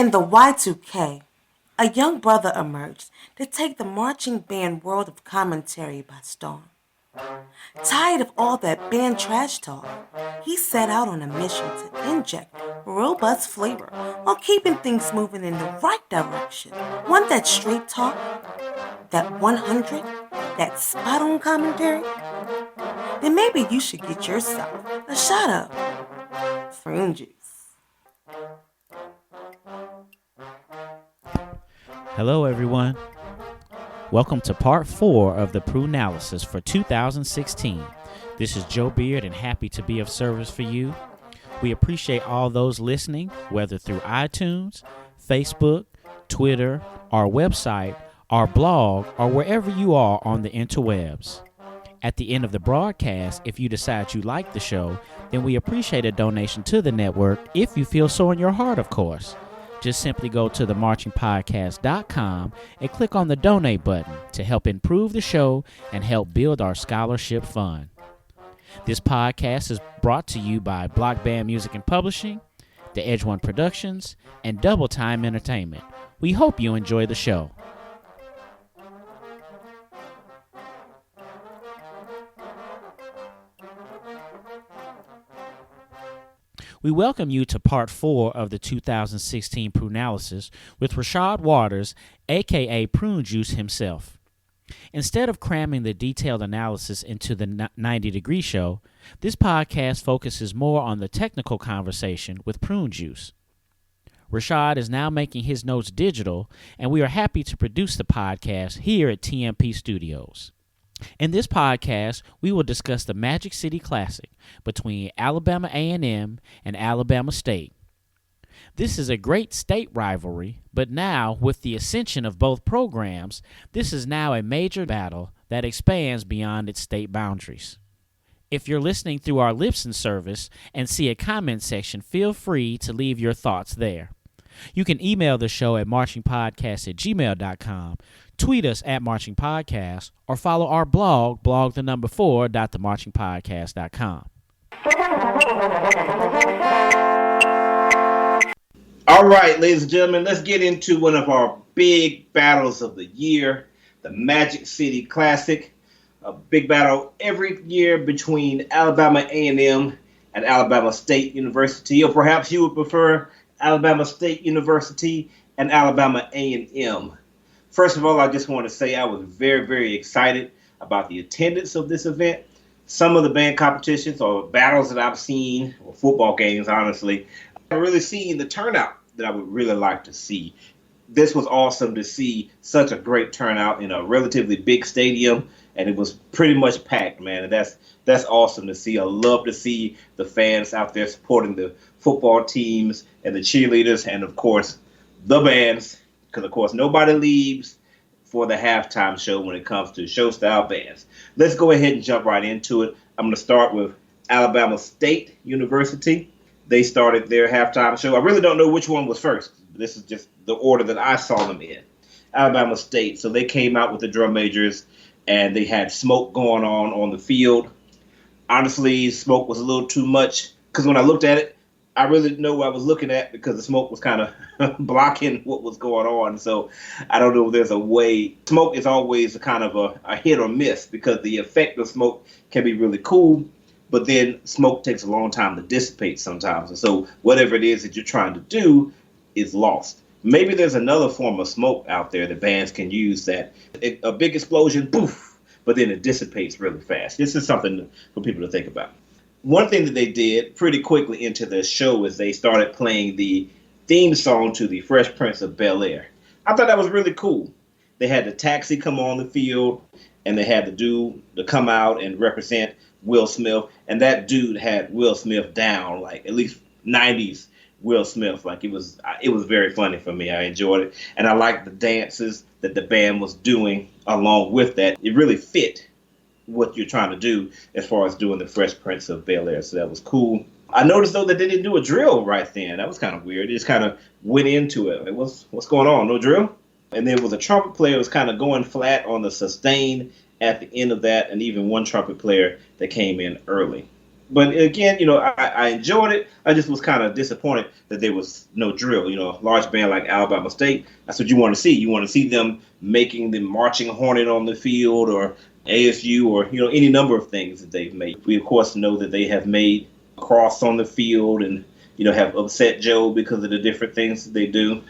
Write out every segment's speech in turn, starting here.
In the Y2K, a young brother emerged to take the marching band world of commentary by storm. Tired of all that band trash talk, he set out on a mission to inject robust flavor while keeping things moving in the right direction. Want that straight talk? That 100? That spot on commentary? Then maybe you should get yourself a shot of prune juice. Hello, everyone. Welcome to part 4 of the PrunAlysis for 2016. This is Joe Beard and happy to be of service for you. We appreciate all those listening, whether through iTunes, Facebook, Twitter, our website, our blog, or wherever you are on the interwebs. At the end of the broadcast, if you decide you like the show, then we appreciate a donation to the network if you feel so in your heart, of course. Just simply go to themarchingpodcast.com and click on the donate button to help improve the show and help build our scholarship fund. This podcast is brought to you by Block Band Music and Publishing, The Edge One Productions, and Double Time Entertainment. We hope you enjoy the show. We welcome you to part 4 of the 2016 PrunAlysis with Rashad Waters, aka Prune Juice himself. Instead of cramming the detailed analysis into the 90 Degree Show, this podcast focuses more on the technical conversation with Prune Juice. Rashad is now making his notes digital, and we are happy to produce the podcast here at TMP Studios. In this podcast, we will discuss the Magic City Classic between Alabama A&M and Alabama State. This is a great state rivalry, but now, with the ascension of both programs, this is now a major battle that expands beyond its state boundaries. If you're listening through our Libsyn service and see a comment section, feel free to leave your thoughts there. You can email the show at marchingpodcast@gmail.com, tweet us at marchingpodcast, or follow our blog, blog4.themarchingpodcast.com. All right, ladies and gentlemen, let's get into one of our big battles of the year, the Magic City Classic. A big battle every year between Alabama A&M and Alabama State University, or perhaps you would prefer Alabama State University and Alabama A&M. First of all, I just want to say I was very, very excited about the attendance of this event. Some of the band competitions or battles that I've seen, or football games, honestly, I've really seen the turnout that I would really like to see. This was awesome to see such a great turnout in a relatively big stadium, and it was pretty much packed, man. And that's awesome to see. I love to see the fans out there supporting the football teams and the cheerleaders and, of course, the bands, because, of course, nobody leaves for the halftime show when it comes to show-style bands. Let's go ahead and jump right into it. I'm going to start with Alabama State University. They started their halftime show. I really don't know which one was first. This is just the order that I saw them in. Alabama State. So they came out with the drum majors, and they had smoke going on the field. Honestly, smoke was a little too much, because when I looked at it, I really didn't know what I was looking at because the smoke was kind of blocking what was going on. So I don't know if there's a way. Smoke is always a kind of a hit or miss because the effect of smoke can be really cool, but then smoke takes a long time to dissipate sometimes. And so whatever it is that you're trying to do is lost. Maybe there's another form of smoke out there that bands can use that a big explosion, poof, but then it dissipates really fast. This is something for people to think about. One thing that they did pretty quickly into the show is they started playing the theme song to the Fresh Prince of Bel-Air. I thought that was really cool. They had the taxi come on the field, and they had the dude to come out and represent Will Smith, and that dude had Will Smith down, like at least 90s Will Smith. Like it was very funny for me. I enjoyed it, and I liked the dances that the band was doing along with that. It really fit what you're trying to do as far as doing the Fresh Prince of Bel-Air. So that was cool. I noticed, though, that they didn't do a drill right then. That was kind of weird. They just kind of went into it. Like, what's going on? No drill? And then with a trumpet player, it was kind of going flat on the sustain at the end of that, and even one trumpet player that came in early. But again, I enjoyed it. I just was kind of disappointed that there was no drill. A large band like Alabama State, that's what you want to see. You want to see them making the marching hornet on the field, or ASU, or any number of things that they've made. We of course know that they have made cross on the field, and have upset Joe because of the different things that they do.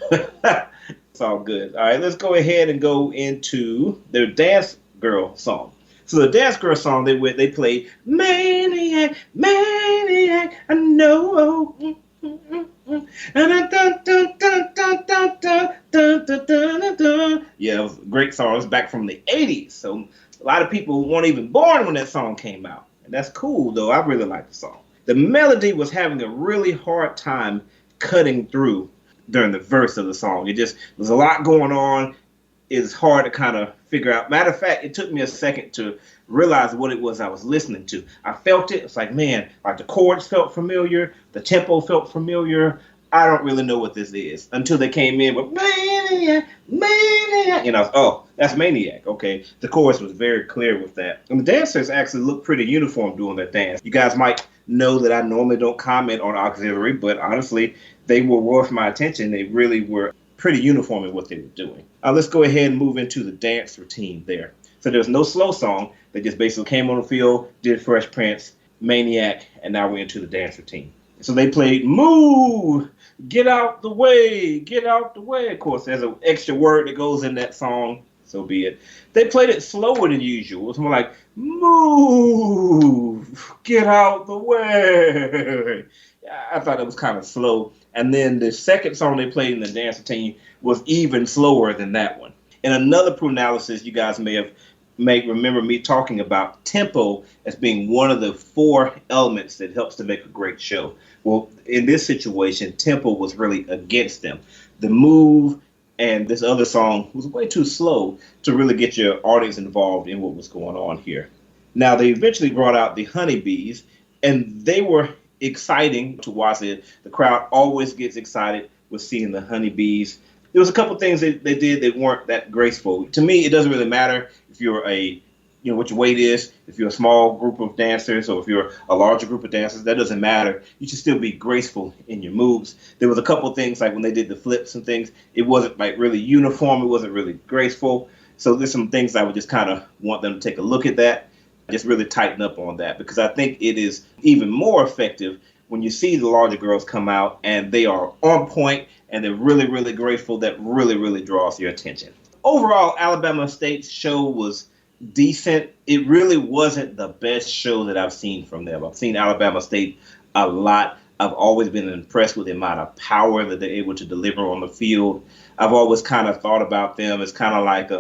It's all good. All right, let's go ahead and go into their dance girl song. So the dance girl song they played Maniac, Maniac, I know. Yeah, it was a great song. It was back from the 80s. So a lot of people weren't even born when that song came out. And that's cool, though. I really like the song. The melody was having a really hard time cutting through during the verse of the song. It just was a lot going on. It's hard to kind of figure out. Matter of fact, it took me a second to realize what it was I was listening to. I felt it. It's like, man, like the chords felt familiar. The tempo felt familiar. I don't really know what this is until they came in with Maniac, Maniac. Oh, that's Maniac. Okay. The chorus was very clear with that. And the dancers actually looked pretty uniform doing that dance. You guys might know that I normally don't comment on auxiliary, but honestly, they were worth my attention. They really were pretty uniform in what they were doing. Let's go ahead and move into the dance routine there. So there's no slow song. They just basically came on the field, did Fresh Prince, Maniac, and now we're into the dance routine. So they played Move, Get Out the Way, Get Out the Way. Of course, there's an extra word that goes in that song, so be it. They played it slower than usual. It's more like, Move, Get Out the Way. I thought it was kind of slow. And then the second song they played in the dance routine was even slower than that one. In another PrunAlysis, you guys may remember me talking about tempo as being one of the 4 elements that helps to make a great show. Well, in this situation, tempo was really against them. The Move and this other song was way too slow to really get your audience involved in what was going on here. Now, they eventually brought out the Honeybees, and they were exciting to watch it. The crowd always gets excited with seeing the Honeybees. There was a couple things they did that weren't that graceful. To me, it doesn't really matter if you're what your weight is, if you're a small group of dancers or if you're a larger group of dancers, that doesn't matter. You should still be graceful in your moves. There was a couple of things like when they did the flips and things, it wasn't like really uniform. It wasn't really graceful. So there's some things I would just kind of want them to take a look at that. Just really tighten up on that, because I think it is even more effective when you see the larger girls come out and they are on point and they're really, really graceful. That really, really draws your attention. Overall, Alabama State's show was decent. It really wasn't the best show that I've seen from them. I've seen Alabama State a lot. I've always been impressed with the amount of power that they're able to deliver on the field. I've always kind of thought about them as kind of like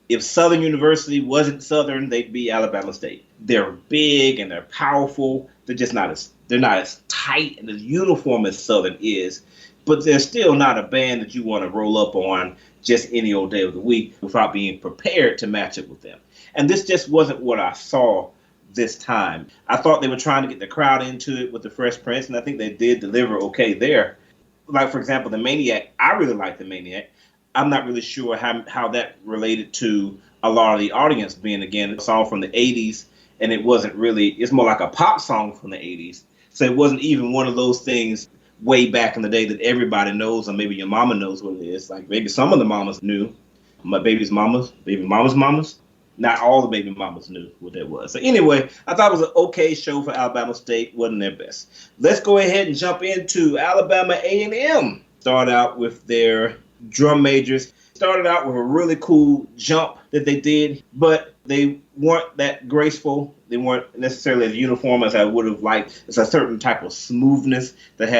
if Southern University wasn't Southern, they'd be Alabama State. They're big and they're powerful. They're not as tight and as uniform as Southern is, but they're still not a band that you want to roll up on just any old day of the week without being prepared to match up with them. And this just wasn't what I saw this time. I thought they were trying to get the crowd into it with the Fresh Prince, and I think they did deliver okay there. Like, for example, the Maniac. I really like the Maniac. I'm not really sure how that related to a lot of the audience being, again, a song from the 80s, and it's more like a pop song from the 80s. So it wasn't even one of those things way back in the day that everybody knows, or maybe your mama knows what it is. Like maybe some of the mamas knew, my baby mama's mamas. Not all the baby mamas knew what that was. So anyway, I thought it was an okay show for Alabama State. Wasn't their best. Let's go ahead and jump into Alabama A&M. Start out with their drum majors. Started out with a really cool jump that they did, but they weren't that graceful. They weren't necessarily as uniform as I would have liked. It's a certain type of smoothness that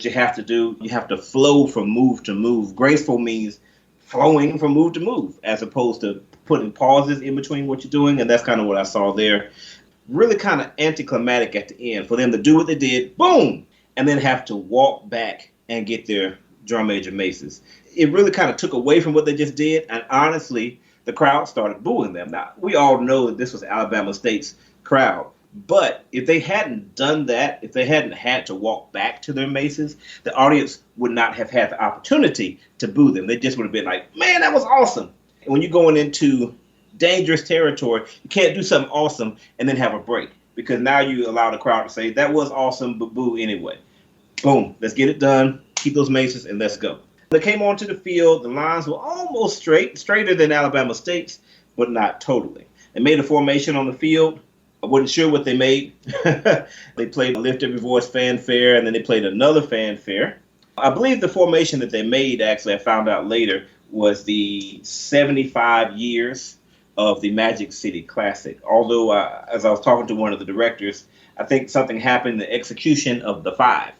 you have to do. You have to flow from move to move. Graceful means flowing from move to move, as opposed to putting pauses in between what you're doing, and that's kind of what I saw there. Really kind of anticlimactic at the end for them to do what they did, boom, and then have to walk back and get their drum major maces. It really kind of took away from what they just did, and honestly, the crowd started booing them. Now, we all know that this was Alabama State's crowd, but if they hadn't done that, if they hadn't had to walk back to their maces, the audience would not have had the opportunity to boo them. They just would have been like, man, that was awesome. And when you're going into dangerous territory, you can't do something awesome and then have a break, because now you allow the crowd to say, that was awesome, but boo anyway. Boom, let's get it done. Keep those maces and let's go. They came onto the field. The lines were almost straighter than Alabama State's, but not totally. They made a formation on the field. I wasn't sure what they made. They played Lift Every Voice fanfare, and then they played another fanfare. I believe the formation that they made, actually, I found out later, was the 75 years of the Magic City Classic. Although, as I was talking to one of the directors, I think something happened in the execution of the 5.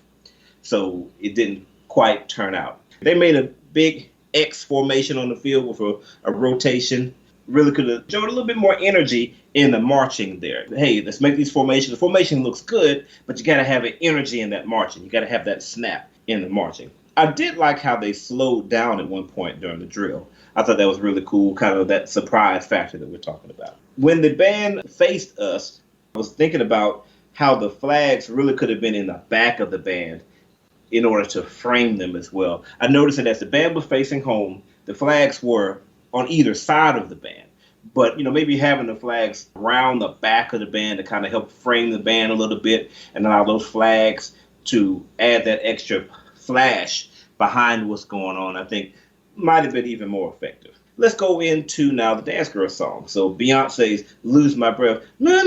So it didn't quite turn out. They made a big X formation on the field with a rotation. Really could have showed a little bit more energy in the marching there. Hey, let's make these formations. The formation looks good, but you got to have an energy in that marching. You got to have that snap in the marching. I did like how they slowed down at one point during the drill. I thought that was really cool, kind of that surprise factor that we're talking about. When the band faced us, I was thinking about how the flags really could have been in the back of the band in order to frame them as well. I noticed that as the band was facing home, the flags were on either side of the band. But, maybe having the flags around the back of the band to kind of help frame the band a little bit and allow those flags to add that extra flash behind what's going on, I think might have been even more effective. Let's go into now the Dance Girl song. So Beyonce's Lose My Breath. Yeah,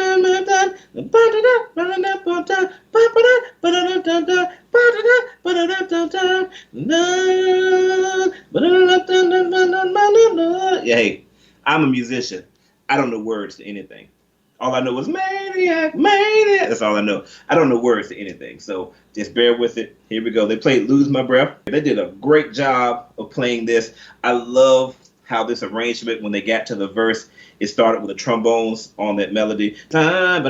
hey, I'm a musician. I don't know words to anything. All I know is maniac, maniac. That's all I know. I don't know words to anything. So just bear with it. Here we go. They played Lose My Breath. They did a great job of playing this. I love how this arrangement, when they got to the verse, it started with the trombones on that melody. And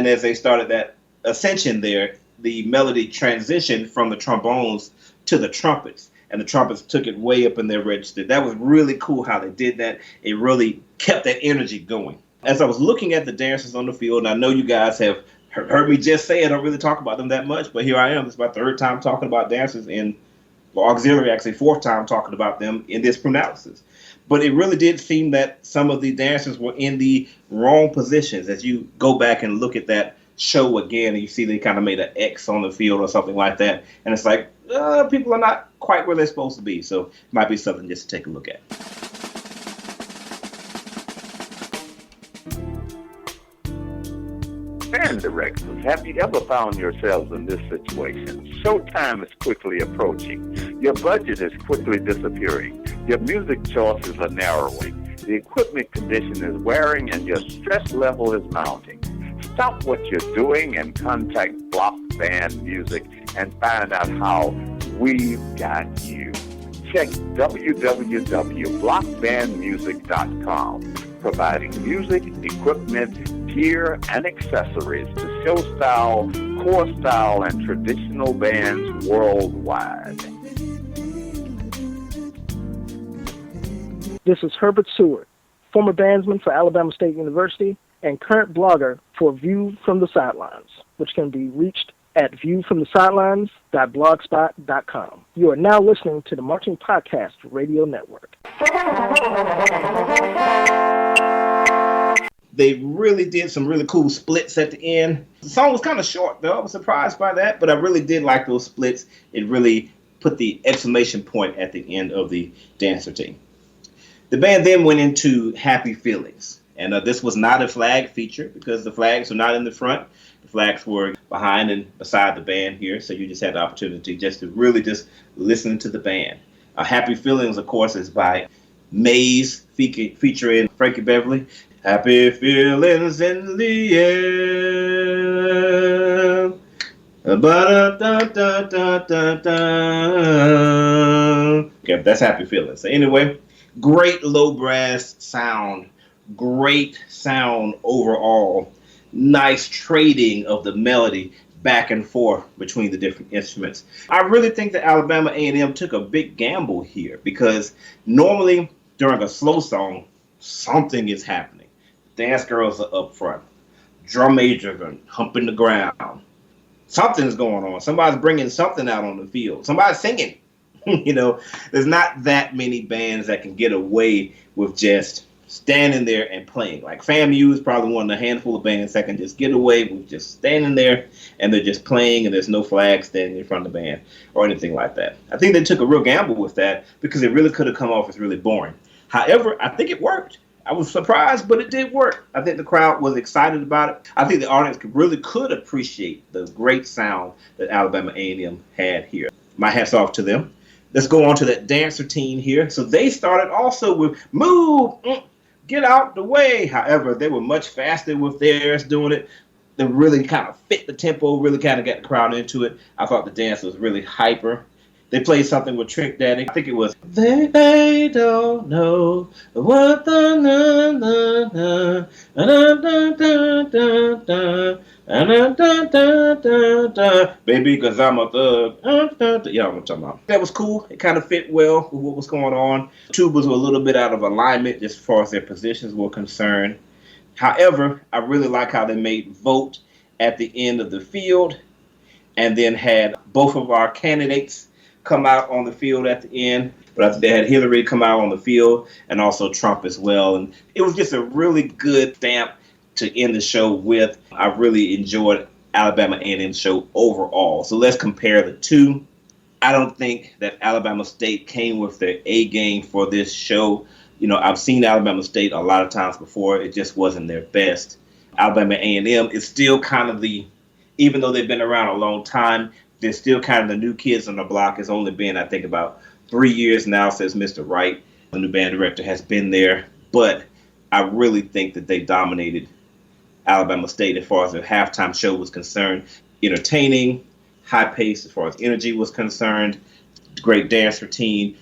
as they started that ascension there, the melody transitioned from the trombones to the trumpets. And the trumpets took it way up in their register. That was really cool how they did that. It really kept that energy going. As I was looking at the dancers on the field, and I know you guys have heard me just say I don't really talk about them that much, but here I am. It's my 3rd time talking about dancers auxiliary, actually 4th time talking about them in this PrunAlysis. But it really did seem that some of the dancers were in the wrong positions. As you go back and look at that show again, and you see they kind of made an X on the field or something like that, and it's like, people are not quite where they're supposed to be. So it might be something just to take a look at. Band directors, have you ever found yourselves in this situation? Showtime is quickly approaching. Your budget is quickly disappearing. Your music choices are narrowing. The equipment condition is wearing and your stress level is mounting. Stop what you're doing and contact Block Band Music and find out how we've got you. Check www.blockbandmusic.com, providing music, equipment, gear, and accessories to show style, core style, and traditional bands worldwide. This is Herbert Seward, former bandsman for Alabama State University and current blogger for View from the Sidelines, which can be reached at viewfromthesidelines.blogspot.com. You are now listening to the Marching Podcast Radio Network. They really did some really cool splits at the end. The song was kind of short, though. I was surprised by that, but I really did like those splits. It really put the exclamation point at the end of the dance routine. The band then went into Happy Feelings. And this was not a flag feature because the flags were not in the front. The flags were behind and beside the band here. So you just had the opportunity just to really just listen to the band. Happy Feelings, of course, is by Maze featuring Frankie Beverly. Happy feelings in the air. Okay, that's Happy Feelings. So anyway, great low brass sound. Great sound overall. Nice trading of the melody back and forth between the different instruments. I really think that Alabama A&M took a big gamble here because normally during a slow song, something is happening. Dance girls are up front. Drum majors are humping the ground. Something's going on. Somebody's bringing something out on the field. Somebody's singing. There's not that many bands that can get away with just standing there and playing. Like FAMU is probably one of the handful of bands that can just get away with just standing there and they're just playing and there's no flag standing in front of the band or anything like that. I think they took a real gamble with that because it really could have come off as really boring. However, I think it worked. I was surprised, but it did work. I think the crowd was excited about it. I think the audience could appreciate the great sound that Alabama A&M had here. My hats off to them. Let's go on to that dance routine here. So they started also with move, get out the way. However, they were much faster with theirs doing it. They really kind of fit the tempo, really kind of got the crowd into it. I thought the dance was really hyper. They played something with Trick Daddy. I think it was they don't know what the na na na na na na na na baby, cause I'm a thug. You know what I'm talking about. That was cool. It kind of fit well with what was going on. Tubas were a little bit out of alignment as far as their positions were concerned. However, I really like how they made vote at the end of the field and then had both of our candidates come out on the field at the end. But they had Hillary come out on the field and also Trump as well. And it was just a really good stamp to end the show with. I really enjoyed Alabama A&M's show overall. So let's compare the two. I don't think that Alabama State came with their A game for this show. You know, I've seen Alabama State a lot of times before. It just wasn't their best. Alabama A&M is still kind of even though they've been around a long time, they're still kind of the new kids on the block. It's only been, I think, about 3 years now since Mr. Wright, the new band director, has been there. But I really think that they dominated Alabama State as far as the halftime show was concerned. Entertaining, high pace as far as energy was concerned, great dance routine,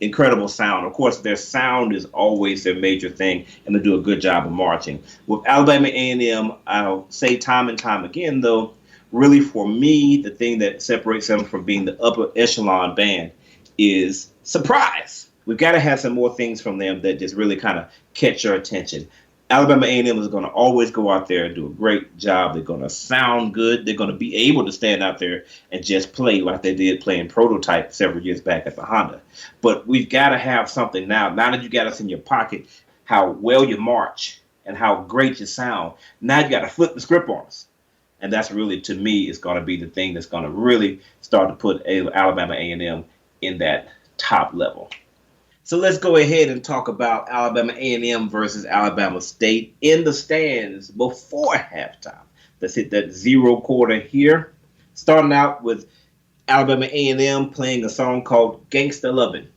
incredible sound. Of course, their sound is always their major thing, and they do a good job of marching. With Alabama A&M, I'll say time and time again, though, really for me, the thing that separates them from being the upper echelon band is surprise. We've got to have some more things from them that just really kind of catch your attention. Alabama A&M is going to always go out there and do a great job. They're going to sound good. They're going to be able to stand out there and just play like they did playing Prototype several years back at the Honda. But we've got to have something now. Now that you got us in your pocket, how well you march and how great you sound, now you got to flip the script on us. And that's really, to me, is going to be the thing that's going to really start to put Alabama A&M in that top level. So let's go ahead and talk about Alabama A&M versus Alabama State in the stands before halftime. Let's hit that zero quarter here. Starting out with Alabama A&M playing a song called Gangsta Lovin'.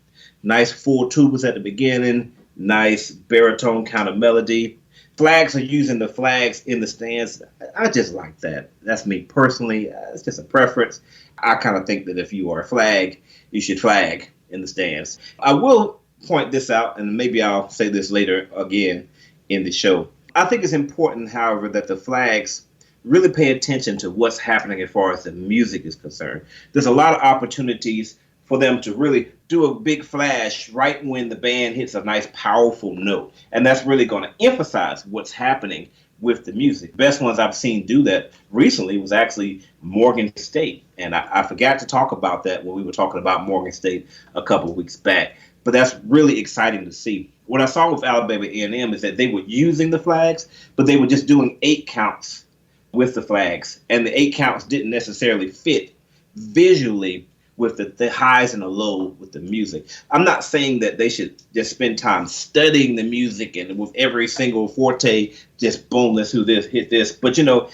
Nice full tubas at the beginning, nice baritone kind of melody. Flags are using the flags in the stands. I just like that. That's me personally. It's just a preference. I kind of think that if you are a flag, you should flag in the stands. I will point this out, and maybe I'll say this later again in the show. I think it's important, however, that the flags really pay attention to what's happening as far as the music is concerned. There's a lot of opportunities for them to really do a big flash right when the band hits a nice, powerful note. And that's really going to emphasize what's happening with the music. Best ones I've seen do that recently was actually Morgan State. And I forgot to talk about that when we were talking about Morgan State a couple of weeks back. But that's really exciting to see. What I saw with Alabama A&M is that they were using the flags, but they were just doing 8 counts with the flags. And the 8 counts didn't necessarily fit visually with the highs and the low with the music. I'm not saying that they should just spend time studying the music and with every single forte, just boom, let's do this, hit this. But, you know,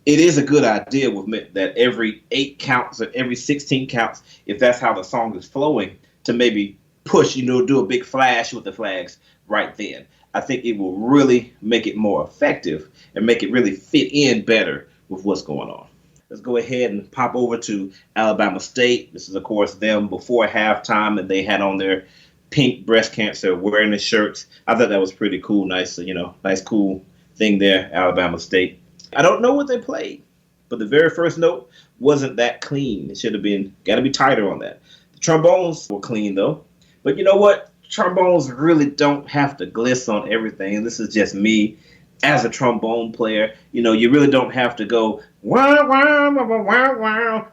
it is a good idea with that every 8 counts or every 16 counts, if that's how the song is flowing, to maybe push, do a big flash with the flags right then. I think it will really make it more effective and make it really fit in better with what's going on. Let's go ahead and pop over to Alabama State. This is, of course, them before halftime, and they had on their pink breast cancer awareness shirts. I thought that was pretty cool. Nice, nice, cool thing there, Alabama State. I don't know what they played, but the very first note wasn't that clean. It should have been, got to be tighter on that. The trombones were clean, though. But you know what? Trombones really don't have to gliss on everything. This is just me as a trombone player. You really don't have to go wow wow wow wow wow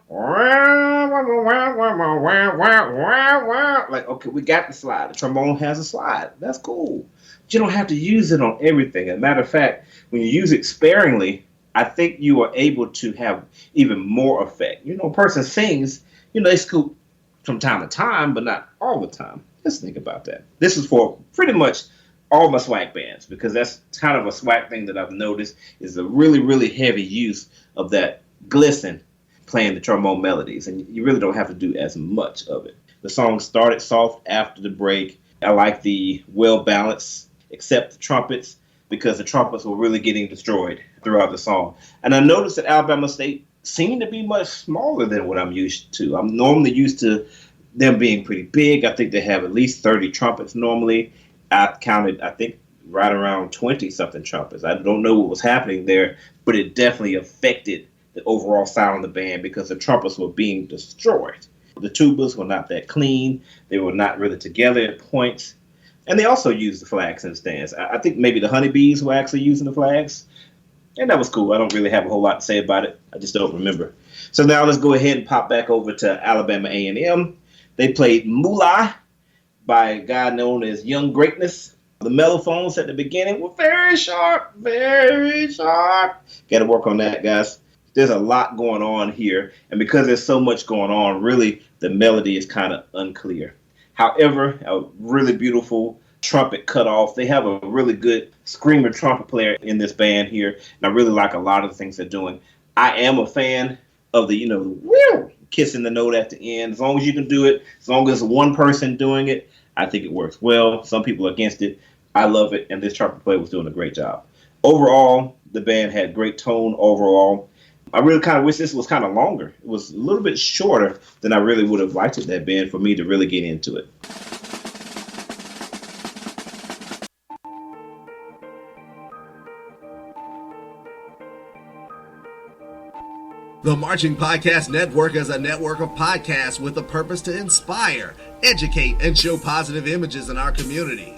wow wow. Like, okay, we got the slide. The trombone has a slide. That's cool. you don't have to use it on everything. As a matter of fact, when you use it sparingly, I think you are able to have even more effect. A person sings, they scoop from time to time, but not all the time. Let's think about that. This is for pretty much all my swag bands, because that's kind of a swag thing that I've noticed is a really, really heavy use of that glisten playing the trombone melodies, and you really don't have to do as much of it. The song started soft after the break. I like the well balanced, except the trumpets, because the trumpets were really getting destroyed throughout the song. And I noticed that Alabama State seemed to be much smaller than what I'm used to. I'm normally used to them being pretty big. I think they have at least 30 trumpets normally. I counted, I think, right around 20-something trumpets. I don't know what was happening there, but it definitely affected the overall sound of the band because the trumpets were being destroyed. The tubas were not that clean. They were not really together at points. And they also used the flags in the stands. I think maybe the honeybees were actually using the flags. And that was cool. I don't really have a whole lot to say about it. I just don't remember. So now let's go ahead and pop back over to Alabama A&M. They played Moolah by a guy known as Young Greatness. The mellophones at the beginning were very sharp, very sharp. Got to work on that, guys. There's a lot going on here. And because there's so much going on, really, the melody is kind of unclear. However, a really beautiful trumpet cut off. They have a really good screamer trumpet player in this band here. And I really like a lot of the things they're doing. I am a fan of the, woo, kissing the note at the end. As long as you can do it, as long as one person doing it, I think it works well. Some people are against it. I love it. And this trumpet player was doing a great job. Overall, the band had great tone overall. I really kind of wish this was kind of longer. It was a little bit shorter than I really would have liked it to have been for me to really get into it. The Marching Podcast Network is a network of podcasts with a purpose to inspire, educate, and show positive images in our community.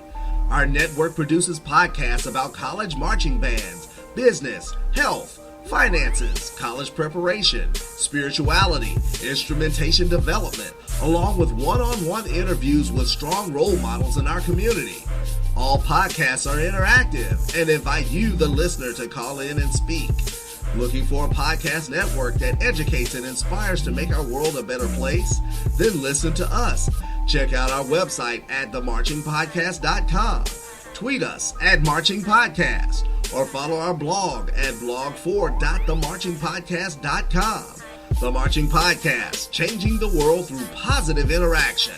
Our network produces podcasts about college marching bands, business, health, finances, college preparation, spirituality, instrumentation development, along with one-on-one interviews with strong role models in our community. All podcasts are interactive and invite you, the listener, to call in and speak. Looking for a podcast network that educates and inspires to make our world a better place? Then listen to us. Check out our website at themarchingpodcast.com. Tweet us at Marching Podcast, or follow our blog at blog4.themarchingpodcast.com. The Marching Podcast, changing the world through positive interaction.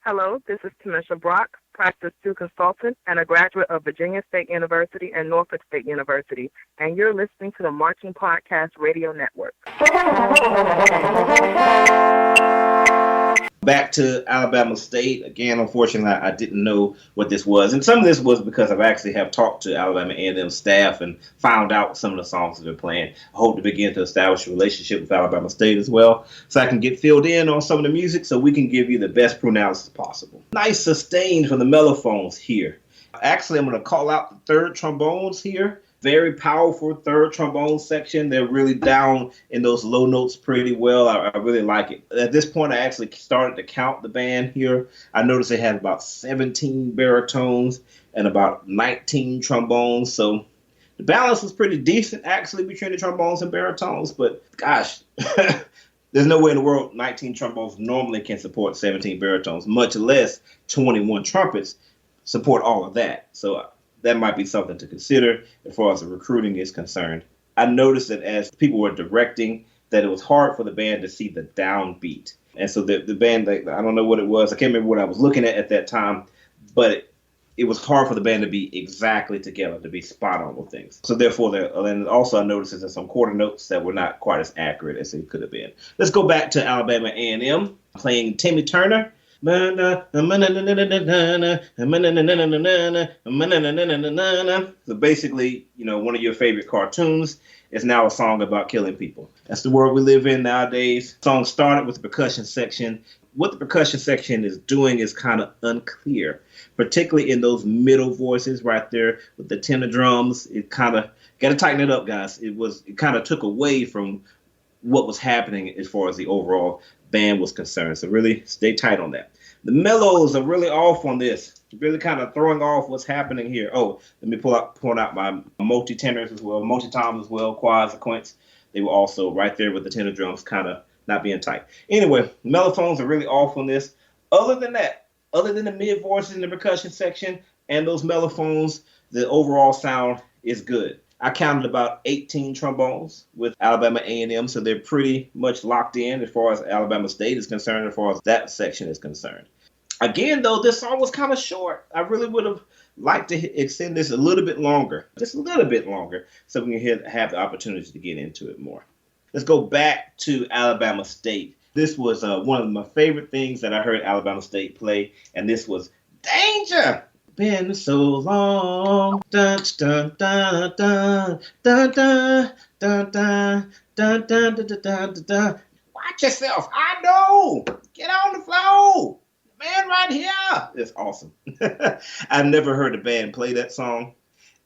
Hello, this is Tanisha Brock, Practice 2 consultant and a graduate of Virginia State University and Norfolk State University, and you're listening to the Marching Podcast Radio Network. Back to Alabama State. Again, unfortunately, I didn't know what this was. And some of this was because I've actually have talked to Alabama A&M staff and found out some of the songs that they're playing. I hope to begin to establish a relationship with Alabama State as well, so I can get filled in on some of the music so we can give you the best PrunAlysis possible. Nice sustain from the mellophones here. Actually, I'm going to call out the third trombones here. Very powerful third trombone section. They're really down in those low notes pretty well. I really like it. At this point, I actually started to count the band here. I noticed they had about 17 baritones and about 19 trombones. So the balance was pretty decent, actually, between the trombones and baritones. But gosh, there's no way in the world 19 trombones normally can support 17 baritones, much less 21 trumpets support all of that. So that might be something to consider as far as the recruiting is concerned. I noticed that as people were directing, that it was hard for the band to see the downbeat. And so the band, I don't know what it was. I can't remember what I was looking at that time, but it was hard for the band to be exactly together, to be spot on with things. So therefore, and also I noticed that there's some quarter notes that were not quite as accurate as they could have been. Let's go back to Alabama A&M, playing Timmy Turner. So basically, one of your favorite cartoons is now a song about killing people. That's the world we live in nowadays. The song started with the percussion section. What the percussion section is doing is kind of unclear, particularly in those middle voices right there with the tenor drums. It kind of got to tighten it up, guys. It kind of took away from what was happening as far as the overall band was concerned. So really stay tight on that. The mellows are really off on this, really kind of throwing off what's happening here. Oh, let me point out my multi-tenors as well, multi-toms as well, quads, quints. They were also right there with the tenor drums kind of not being tight. Anyway, mellophones are really off on this. Other than that, other than the mid voices in the percussion section and those mellophones, the overall sound is good. I counted about 18 trombones with Alabama A&M, so they're pretty much locked in as far as Alabama State is concerned, as far as that section is concerned. Again, though, this song was kind of short. I really would have liked to extend this a little bit longer, just a little bit longer, so we can have the opportunity to get into it more. Let's go back to Alabama State. This was one of my favorite things that I heard Alabama State play, and this was Danger. Been so long. Dun dun dun dun dun dun dun dun dun dun dun dun dun. Watch yourself. I know. Get on the floor. Man right here. It's awesome. I've never heard a band play that song,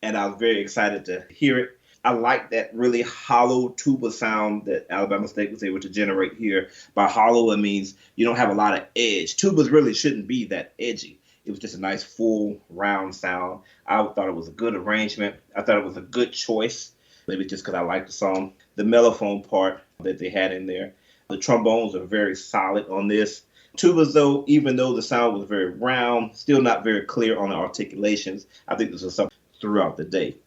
and I was very excited to hear it. I like that really hollow tuba sound that Alabama State was able to generate here. By hollow, it means you don't have a lot of edge. Tubas really shouldn't be that edgy. It was just a nice, full, round sound. I thought it was a good arrangement. I thought it was a good choice, maybe just because I liked the song. The mellophone part that they had in there. The trombones are very solid on this. Tubas, though, even though the sound was very round, still not very clear on the articulations. I think this was something throughout the day.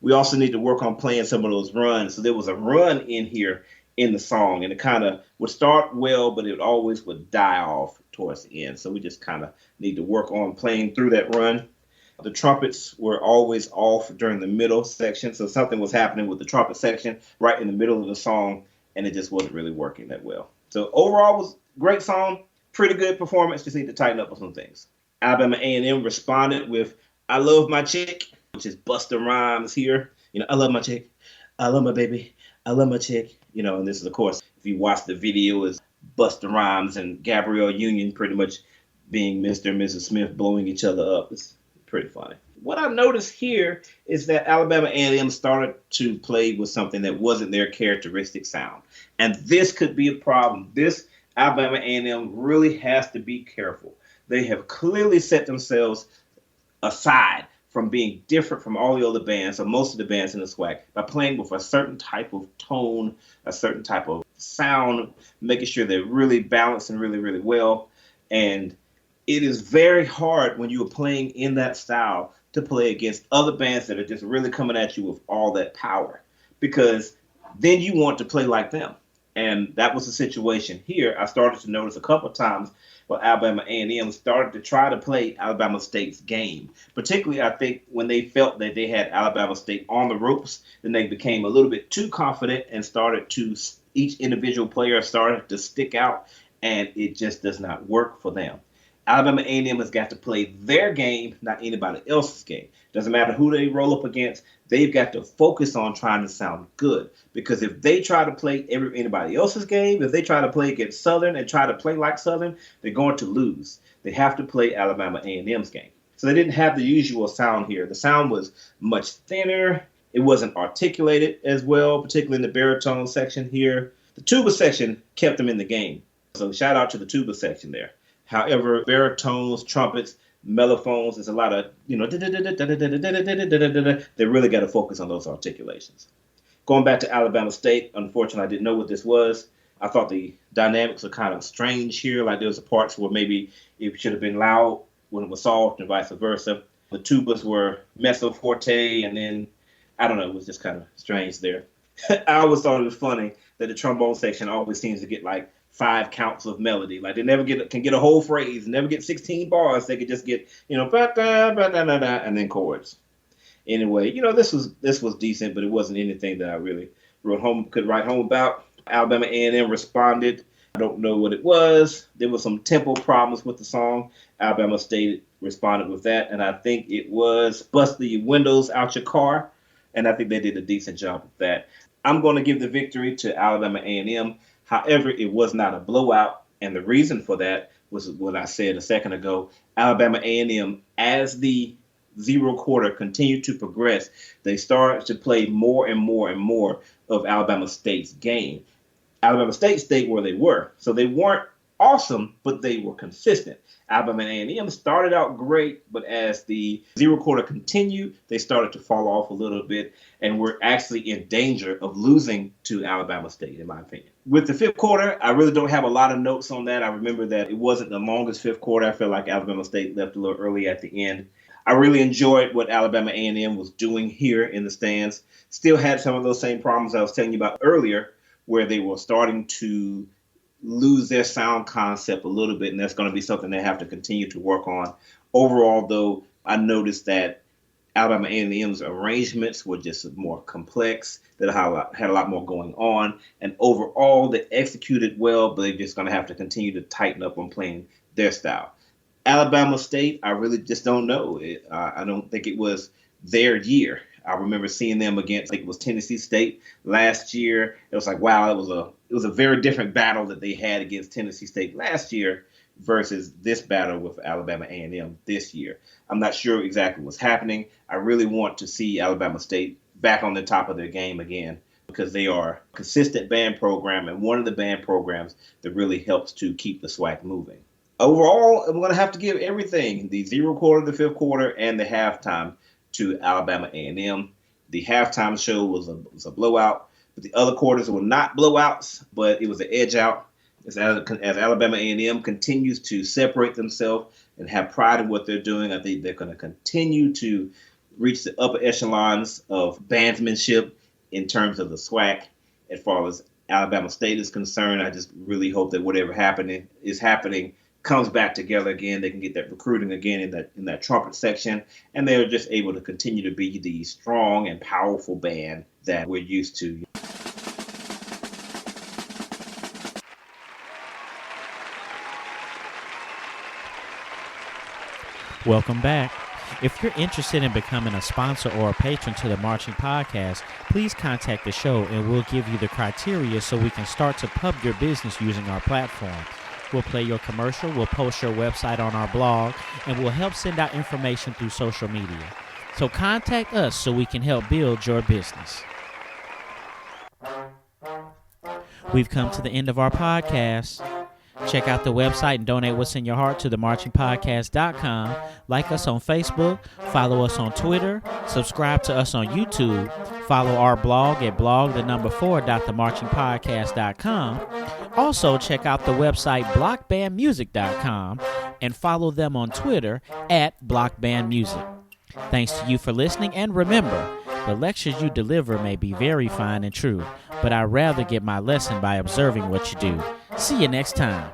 We also need to work on playing some of those runs. So there was a run in here in the song, and it kind of would start well, but it always would die off towards the end. So we just kind of need to work on playing through that run. The trumpets were always off during the middle section, so something was happening with the trumpet section right in the middle of the song, and it just wasn't really working that well. So overall, was a great song, pretty good performance. Just need to tighten up on some things. Alabama A&M responded with "I Love My Chick," which is Busta Rhymes here. You know, I love my chick, I love my baby, I love my chick. You know, and this is, of course, if you watch the video, is Busta Rhymes and Gabrielle Union pretty much being Mr. and Mrs. Smith blowing each other up. It's pretty funny. What I noticed here is that Alabama A&M started to play with something that wasn't their characteristic sound. And this could be a problem. This Alabama A&M really has to be careful. They have clearly set themselves aside from being different from all the other bands, or most of the bands in the SWAC, by playing with a certain type of tone, a certain type of sound, making sure they're really balanced and really, really well. And it is very hard when you are playing in that style to play against other bands that are just really coming at you with all that power, because then you want to play like them. And that was the situation here. I started to notice a couple of times where Alabama A&M started to try to play Alabama State's game. Particularly, I think, when they felt that they had Alabama State on the ropes, then they became a little bit too confident and each individual player started to stick out, and it just does not work for them. Alabama A&M has got to play their game, not anybody else's game. Doesn't matter who they roll up against. They've got to focus on trying to sound good. Because if they try to play anybody else's game, if they try to play against Southern and try to play like Southern, they're going to lose. They have to play Alabama A&M's game. So they didn't have the usual sound here. The sound was much thinner. It wasn't articulated as well, particularly in the baritone section here. The tuba section kept them in the game. So shout out to the tuba section there. However, baritones, trumpets, mellophones, there's a lot of, they really got to focus on those articulations. Going back to Alabama State, unfortunately, I didn't know what this was. I thought the dynamics are kind of strange here. Like there was parts where maybe it should have been loud when it was soft and vice versa. The tubas were mezzo forte, and then, I don't know, it was just kind of strange there. I always thought it was funny that the trombone section always seems to get like 5 counts of melody. Like they never can get a whole phrase, never get 16 bars. They could just get, and then chords. Anyway, this was decent, but it wasn't anything that I really could write home about. Alabama A&M responded. I don't know what it was. There was some tempo problems with the song. Alabama State responded with that, and I think it was "Bust the Windows Out Your Car," and I think they did a decent job of that. I'm going to give the victory to Alabama A&M. However, it was not a blowout, and the reason for that was what I said a second ago. Alabama A&M, as the zero quarter continued to progress, they started to play more and more and more of Alabama State's game. Alabama State stayed where they were, so they weren't awesome, but they were consistent. Alabama and A&M started out great, but as the zero quarter continued, they started to fall off a little bit and were actually in danger of losing to Alabama State, in my opinion. With the fifth quarter, I really don't have a lot of notes on that. I remember that it wasn't the longest fifth quarter. I feel like Alabama State left a little early at the end. I really enjoyed what Alabama A&M was doing here in the stands. Still had some of those same problems I was telling you about earlier, where they were starting to lose their sound concept a little bit, and that's going to be something they have to continue to work on. Overall, though, I noticed that Alabama A&M's arrangements were just more complex, that had a lot more going on, and overall, they executed well, but they're just going to have to continue to tighten up on playing their style. Alabama State, I really just don't know. I don't think it was their year. I remember seeing them against, I think it was Tennessee State last year. It was like, wow, it was a very different battle that they had against Tennessee State last year versus this battle with Alabama A&M this year. I'm not sure exactly what's happening. I really want to see Alabama State back on the top of their game again, because they are a consistent band program and one of the band programs that really helps to keep the SWAC moving. Overall, I'm going to have to give everything, the zero quarter, the fifth quarter, and the halftime, to Alabama A&M. The halftime show was a blowout, but the other quarters were not blowouts, but it was an edge out. As Alabama A&M continues to separate themselves and have pride in what they're doing, I think they're going to continue to reach the upper echelons of bandsmanship in terms of the SWAC. As far as Alabama State is concerned, I just really hope that whatever is happening comes back together again. They can get that recruiting again in that trumpet section, and they're just able to continue to be the strong and powerful band that we're used to. Welcome back. If you're interested in becoming a sponsor or a patron to the Marching Podcast, please contact the show and we'll give you the criteria so we can start to pub your business using our platform. We'll play your commercial, we'll post your website on our blog, and we'll help send out information through social media. So contact us so we can help build your business. We've come to the end of our podcast. Check out the website and donate what's in your heart to themarchingpodcast.com. Like us on Facebook, follow us on Twitter, subscribe to us on YouTube, follow our blog at blog.themarchingpodcast.com. Also, check out the website blockbandmusic.com and follow them on Twitter at blockbandmusic. Thanks to you for listening, and remember, the lectures you deliver may be very fine and true, but I'd rather get my lesson by observing what you do. See you next time.